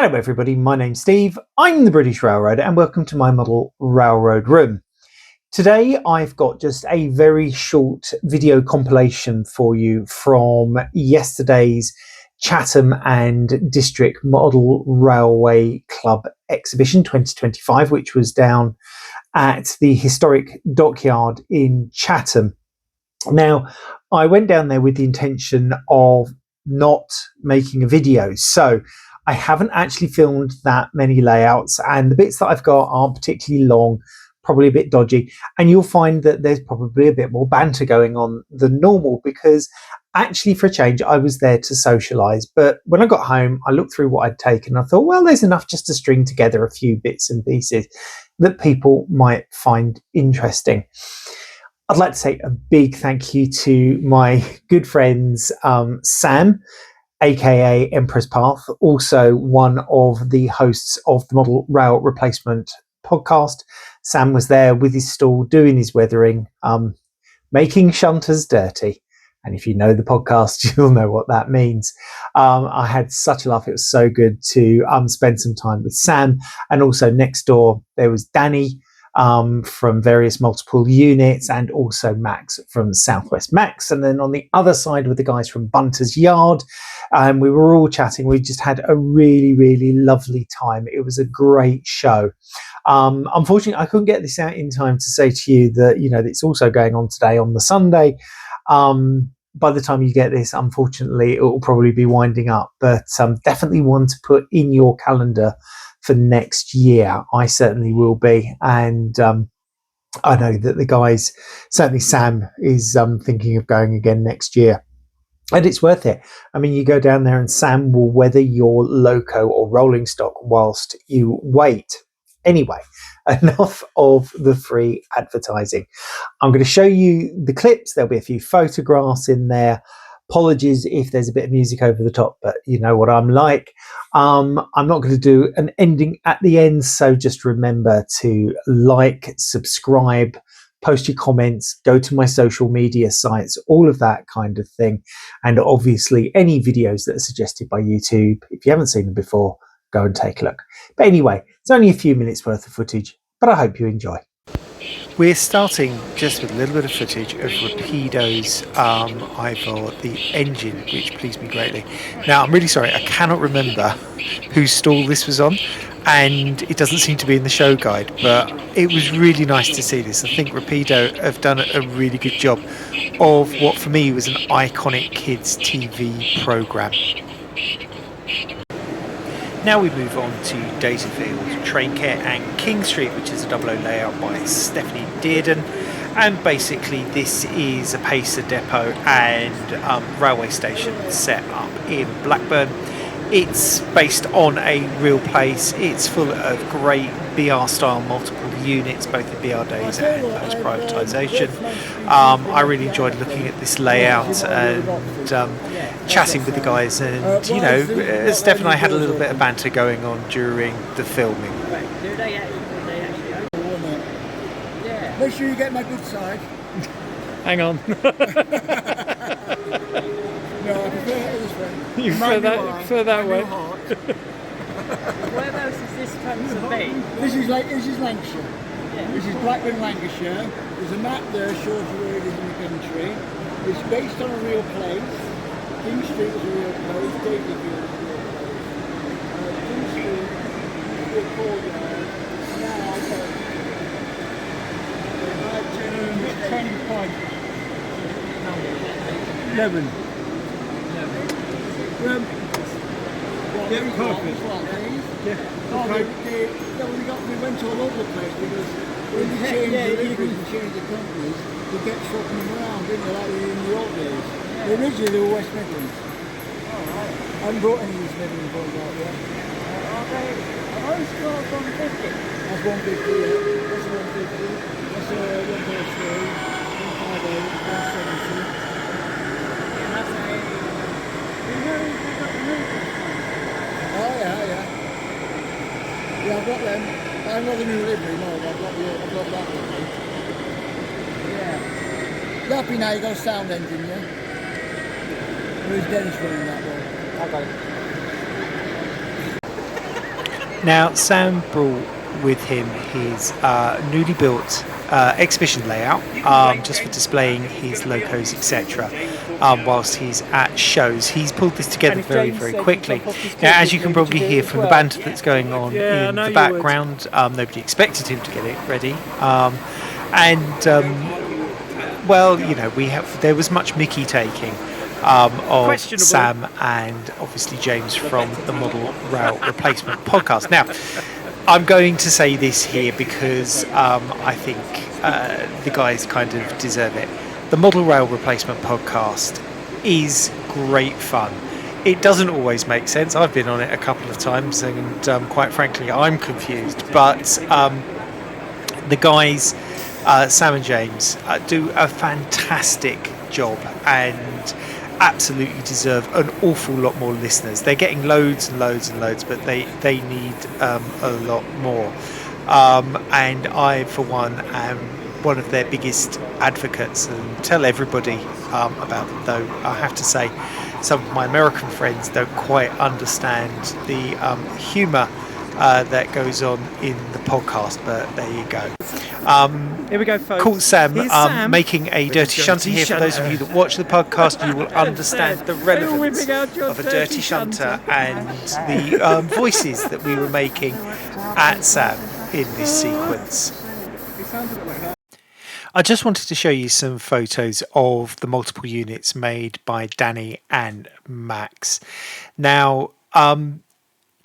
Hello everybody, my name's Steve, I'm the British Railroader and welcome to my model railroad room. Today I've got just a very short video compilation for you from yesterday's Chatham and District Model Railway Club exhibition 2025, which was down at the historic dockyard in Chatham. Now, I went down there with the intention of not making a video, so I haven't actually filmed that many layouts, and the bits that I've got aren't particularly long, probably a bit dodgy, and you'll find that there's probably a bit more banter going on than normal because actually for a change I was there to socialise. But when I got home I looked through what I'd taken and I thought, well, there's enough just to string together a few bits and pieces that people might find interesting. I'd like to say a big thank you to my good friends Sam, aka Empress Path, also one of the hosts of the Model Rail Replacement podcast. Sam was there with his stall doing his weathering, making shunters dirty. And if you know the podcast, you'll know what that means. I had such a laugh. It was so good to spend some time with Sam. And also next door, there was Danny from various multiple units, and also Max from Southwest Max. And then on the other side were the guys from Bunter's Yard. We were all chatting. We just had a really, really lovely time. It was a great show. Unfortunately, I couldn't get this out in time to say to you that, you know, it's also going on today on the Sunday. By the time you get this, unfortunately, it will probably be winding up, but definitely one to put in your calendar for next year. I certainly will be. And I know that the guys, certainly Sam, is thinking of going again next year. And it's worth it. I mean, you go down there and Sam will weather your loco or rolling stock whilst you wait. Anyway, enough of the free advertising. I'm going to show you the clips. There'll be a few photographs in there. Apologies if there's a bit of music over the top, but you know what I'm like. I'm not going to do an ending at the end, so just remember to like, subscribe, post your comments, go to my social media sites, all of that kind of thing. And obviously any videos that are suggested by YouTube, if you haven't seen them before, go and take a look. But anyway, it's only a few minutes worth of footage, but I hope you enjoy. We're starting just with a little bit of footage of Rapido's Ival, the engine, which pleased me greatly. Now, I'm really sorry, I cannot remember whose stall this was on, and it doesn't seem to be in the show guide, but it was really nice to see this. I think Rapido have done a really good job of what for me was an iconic kids TV programme. Now we move on to Daisyfield, Train Care and King Street, which is a 00 layout by Stephanie Dearden. And basically this is a Pacer depot and railway station set up in Blackburn. It's based on a real place. It's full of great BR style multiple units, both in BR days and post privatisation. I really enjoyed looking at this layout and chatting with the guys, and you know, Steph and I had a little bit of banter going on during the filming. Make sure you get my good side. Hang on. No, I prefer it this way. You prefer that way. Whereabouts is this come to be? This is Lancashire. Yeah. This is Blackburn, Lancashire. There's a map there shows you where it is in the country. It's based on a real place. King Street is a real place. Daisyfield is a real place. King Street is a courtyard. Now I've got 10 point. 11. Yeah, perfect. We went all over the place because when they changed the liveries and changed the companies, they kept swapping them around, didn't they, like in the old days. Yeah. Originally they were West Midlands. I haven't brought any East Midlands ones out yet. Are those cars 150? That's 150, yeah. That's a 150. That's a 143, 158, 170. And that's a... Oh yeah. Yeah, I've got them. I'm not the new livery, no, I've got that livery. Yeah. You happy now you got a sound engine, yeah? Or is Dennis running that one? I got it. Now, Sam brought with him his newly built exhibition layout, just for displaying his logos, etc. Whilst he's at shows. He's pulled this together very, very quickly. Now, as you can probably hear from the banter that's going on in the background, nobody expected him to get it ready. Well, you know, there was much Mickey taking of Sam and obviously James from the Model Rail Replacement podcast. Now, I'm going to say this here because I think the guys kind of deserve it. The Model Rail Replacement podcast is great fun. It doesn't always make sense. I've been on it a couple of times and quite frankly I'm confused, but the guys, Sam and James, do a fantastic job and absolutely deserve an awful lot more listeners. They're getting loads and loads and loads, but they need a lot more. And I, for one, am one of their biggest advocates and tell everybody about them, though I have to say some of my American friends don't quite understand the humour that goes on in the podcast, but there you go. Here we go, folks. Cool, Sam, making a dirty shunter here. For those of you that watch the podcast, you will understand the relevance of a dirty shunter and the voices that we were making at Sam in this sequence. I just wanted to show you some photos of the multiple units made by Danny and Max. Now,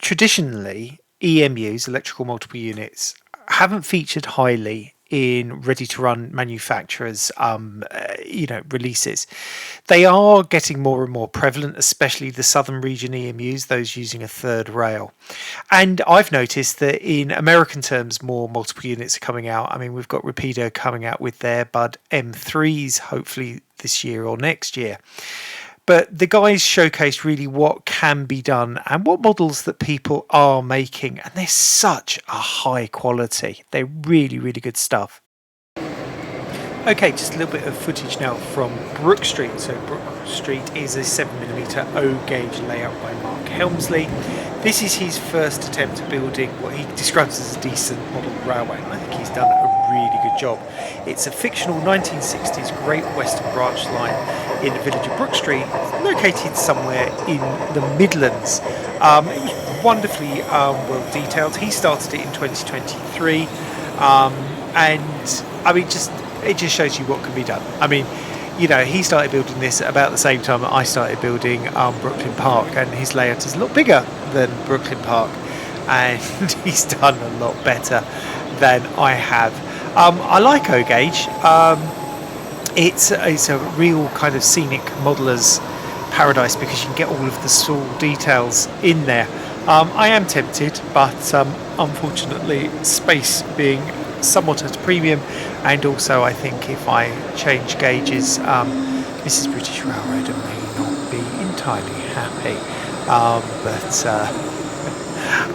traditionally, EMUs, electrical multiple units, haven't featured highly in ready-to-run manufacturers, releases. They are getting more and more prevalent, especially the southern region EMUs, those using a third rail. And I've noticed that in American terms, more multiple units are coming out. I mean, we've got Rapido coming out with their Bud M3s, hopefully this year or next year. But the guys showcased really what can be done and what models that people are making. And they're such a high quality. They're really, really good stuff. Okay, just a little bit of footage now from Brook Street. So Brook Street is a 7mm O-gauge layout by Mark Helmsley. This is his first attempt at building what he describes as a decent model railway. And I think he's done a really good job. It's a fictional 1960s Great Western Branch line in the village of Brook Street, located somewhere in the Midlands. It was wonderfully well detailed. He started it in 2023, and I mean, it just shows you what can be done. I mean, you know, he started building this at about the same time that I started building Brooklyn Park, and his layout is a lot bigger than Brooklyn Park, and he's done a lot better than I have. I like O-gauge. It's a real kind of scenic modeller's paradise because you can get all of the small details in there. I am tempted, but unfortunately, space being somewhat at a premium, and also I think if I change gauges, Mrs. British Railroader may not be entirely happy. But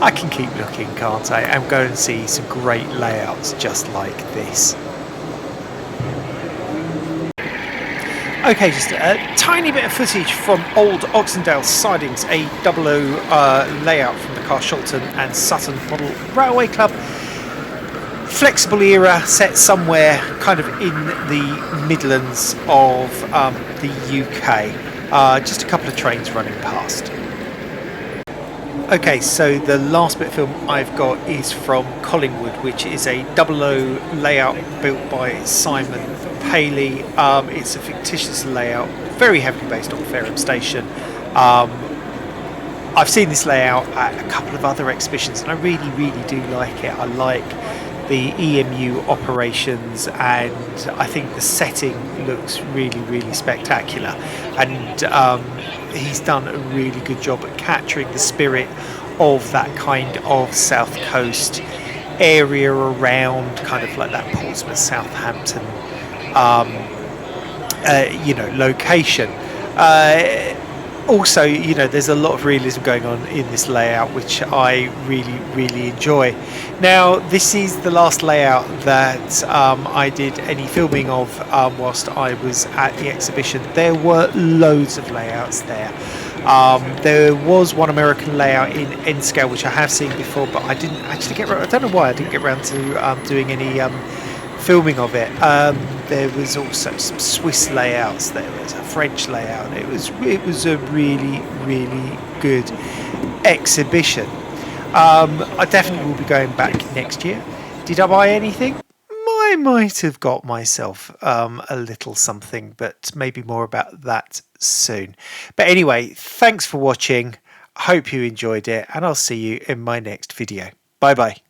I can keep looking, can't I? And go and see some great layouts just like this. Okay, just a tiny bit of footage from old Oxundale Sidings, a 00 layout from the Carshalton and Sutton Model Railway Club. Flexible era, set somewhere kind of in the Midlands of the UK. Just a couple of trains running past. Okay, so the last bit of film I've got is from Collingwood, which is a 00 layout built by Simon Paley. It's a fictitious layout, very heavily based on Fareham Station. I've seen this layout at a couple of other exhibitions and I really, really do like it. I like the EMU operations and I think the setting looks really, really spectacular. And he's done a really good job at capturing the spirit of that kind of South Coast area around kind of like that Portsmouth, Southampton location. Also, you know, there's a lot of realism going on in this layout, which I really, really enjoy. Now, this is the last layout that I did any filming of whilst I was at the exhibition. There were loads of layouts there. There was one American layout in N scale which I have seen before, but I didn't actually get. I don't know why I didn't get around to doing any filming of it. There was also some Swiss layouts. There was a French layout. It was a really good exhibition. I definitely will be going back next year. Did I buy anything? I might have got myself a little something, but maybe more about that soon. But anyway, thanks for watching. I hope you enjoyed it, and I'll see you in my next video. Bye bye.